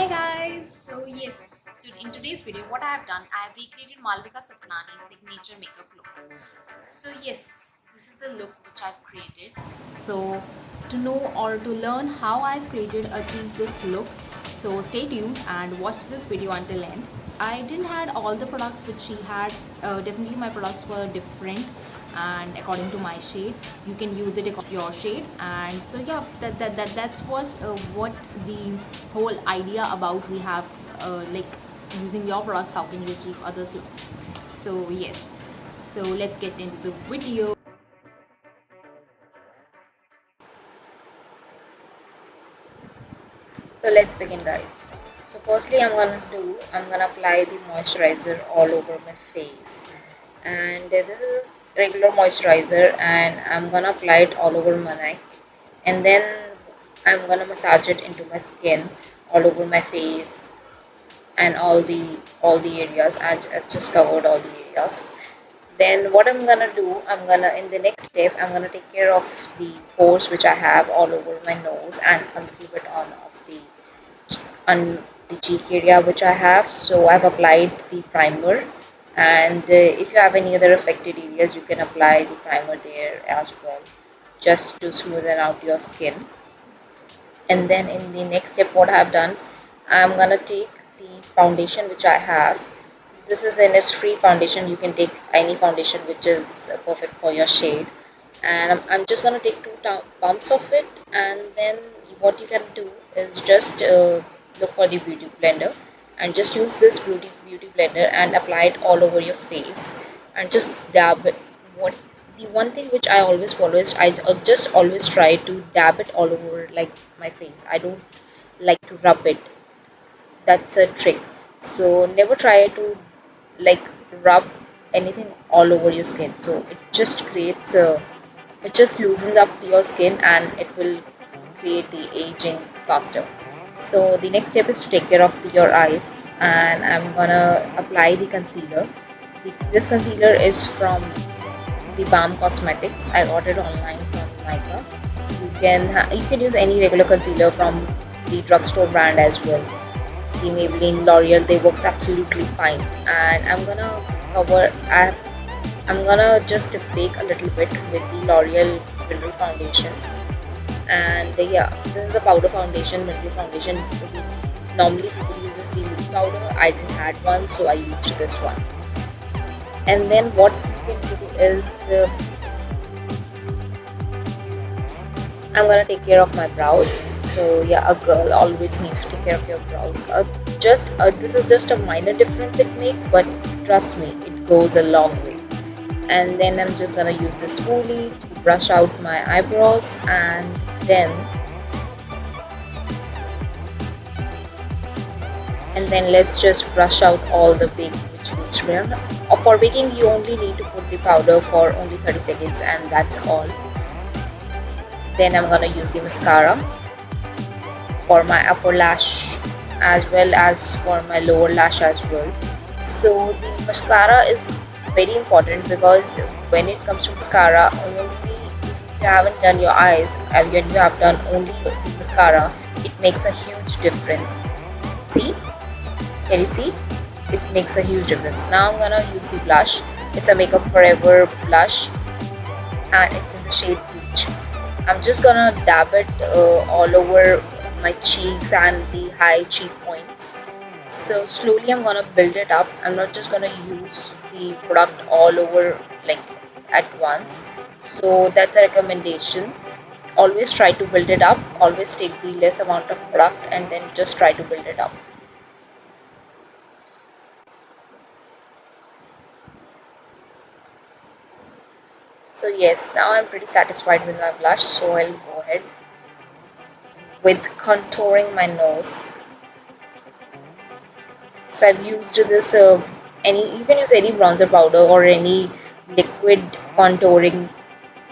Hi guys! In today's video, what I have done, I have recreated Malvika Sitlani's signature makeup look. This is the look which I've created. So, to know or to learn how I've achieved this look, so stay tuned and watch this video until end. I didn't had all the products which she had. Definitely my products were different and according to my shade. You can use it according to your shade. And so yeah, that's was what the whole idea about we have like using your products. How can you achieve others looks? So let's get into the video. So let's begin, guys. So firstly, I'm gonna apply the moisturizer all over my face, and this is a regular moisturizer, and I'm gonna apply it all over my neck, and then I'm gonna massage it into my skin, all over my face, and all the areas. I've just covered all the areas. Then what I'm gonna do, in the next step, I'm gonna take care of the pores which I have all over my nose and a little bit on the cheek area which I have. So I've applied the primer, and if you have any other affected areas, you can apply the primer there as well, just to smoothen out your skin. And then in the next step, what I have done, I'm gonna take the foundation which I have. This is an Innisfree foundation. You can take any foundation which is perfect for your shade, and I'm just gonna take two pumps of it. And then what you can do is just look for the beauty blender and just use this beauty blender and apply it all over your face, and just dab it. What The one thing which I always follow is I just always try to dab it all over like my face. I don't like to rub it. That's a trick. So never try to like rub anything all over your skin. So it just loosens up your skin, and it will create the aging faster. So the next step is to take care of your eyes, and I'm gonna apply the concealer. This concealer is from the Balm Cosmetics. I got it online from Nika. You can use any regular concealer from the drugstore brand as well. The Maybelline, L'Oreal, they works absolutely fine. And I'm gonna just bake a little bit with the L'Oreal Mineral Foundation. And yeah, this is a powder foundation, mineral foundation. Normally people uses the loose powder. I didn't had one, so I used this one. And then what you can do is I'm gonna take care of my brows. So yeah, a girl always needs to take care of your brows. This is just a minor difference it makes, but trust me, it goes a long way. And then I'm just gonna use this spoolie to brush out my eyebrows, and then let's just brush out all the baking which needs to be done. For baking, you only need to put the powder for only 30 seconds, and that's all. Then I'm gonna use the mascara for my upper lash as well as for my lower lash as well. So the mascara is very important, because when it comes to mascara, only if you haven't done your eyes and you have done only the mascara, it makes a huge difference. See? Can you see? It makes a huge difference. Now I'm gonna use the blush. It's a Makeup Forever blush, and it's in the shade Peach. I'm just gonna dab it all over my cheeks and the high cheek points. So slowly I'm gonna build it up. I'm not just gonna use the product all over like at once. So that's a recommendation. Always try to build it up. Always take the less amount of product and then just try to build it up. So yes, now I'm pretty satisfied with my blush. So I'll go ahead with contouring my nose. So I've used this any you can use any bronzer powder or any liquid contouring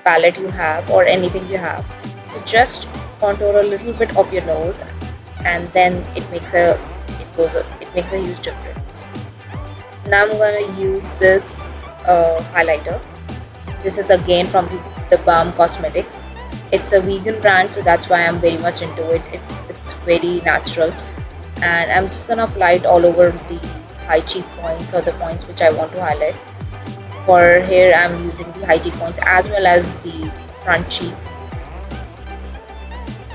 palette you have, or anything you have. So just contour a little bit of your nose, and then it makes a huge difference. Now I'm gonna use this highlighter. This is again from the Balm Cosmetics. It's a vegan brand, so that's why I'm very much into it. It's very natural, and I'm just gonna apply it all over the high cheek points or the points which I want to highlight. For here I'm using the high cheek points as well as the front cheeks.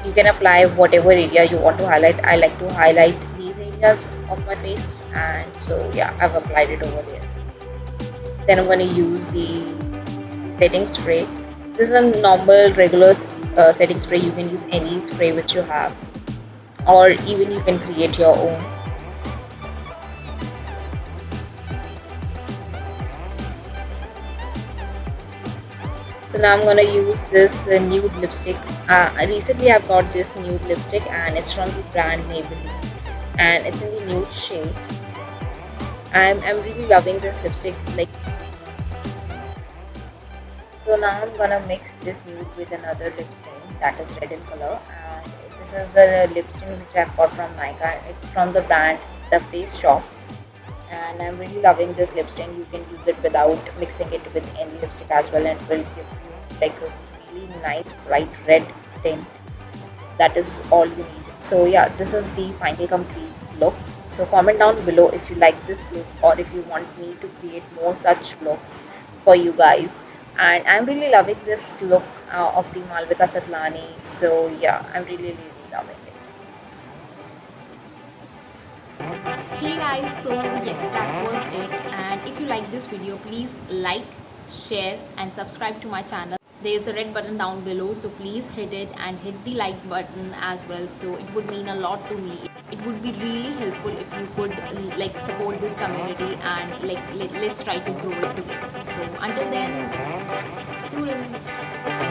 You can apply whatever area you want to highlight. I like to highlight these areas of my face, and so yeah, I've applied it over there. Then I'm going to use the setting spray. This is a normal regular setting spray. You can use any spray which you have, or even you can create your own. So now I'm going to use this nude lipstick. Recently I've got this nude lipstick, and it's from the brand Maybelline, and it's in the nude shade. I'm really loving this lipstick. Like, so now I'm gonna mix this nude with another lip stain that is red in color, and this is a lip stain which I've got from Nykaa. It's from the brand The Face Shop, and I'm really loving this lip stain. You can use it without mixing it with any lipstick as well, and it will give you like a really nice bright red tint. That is all you need. So yeah, this is the final complete look. So comment down below if you like this look, or if you want me to create more such looks for you guys. And I'm really loving this look of the Malvika Sitlani. So yeah, I'm really loving it. Hey guys, so yes, that was it. And if you like this video, please like, share and subscribe to my channel. There is a red button down below, so please hit it, and hit the like button as well. So it would mean a lot to me. It would be really helpful if you could like support this community, and like let's try to grow it together. So until then, toodles.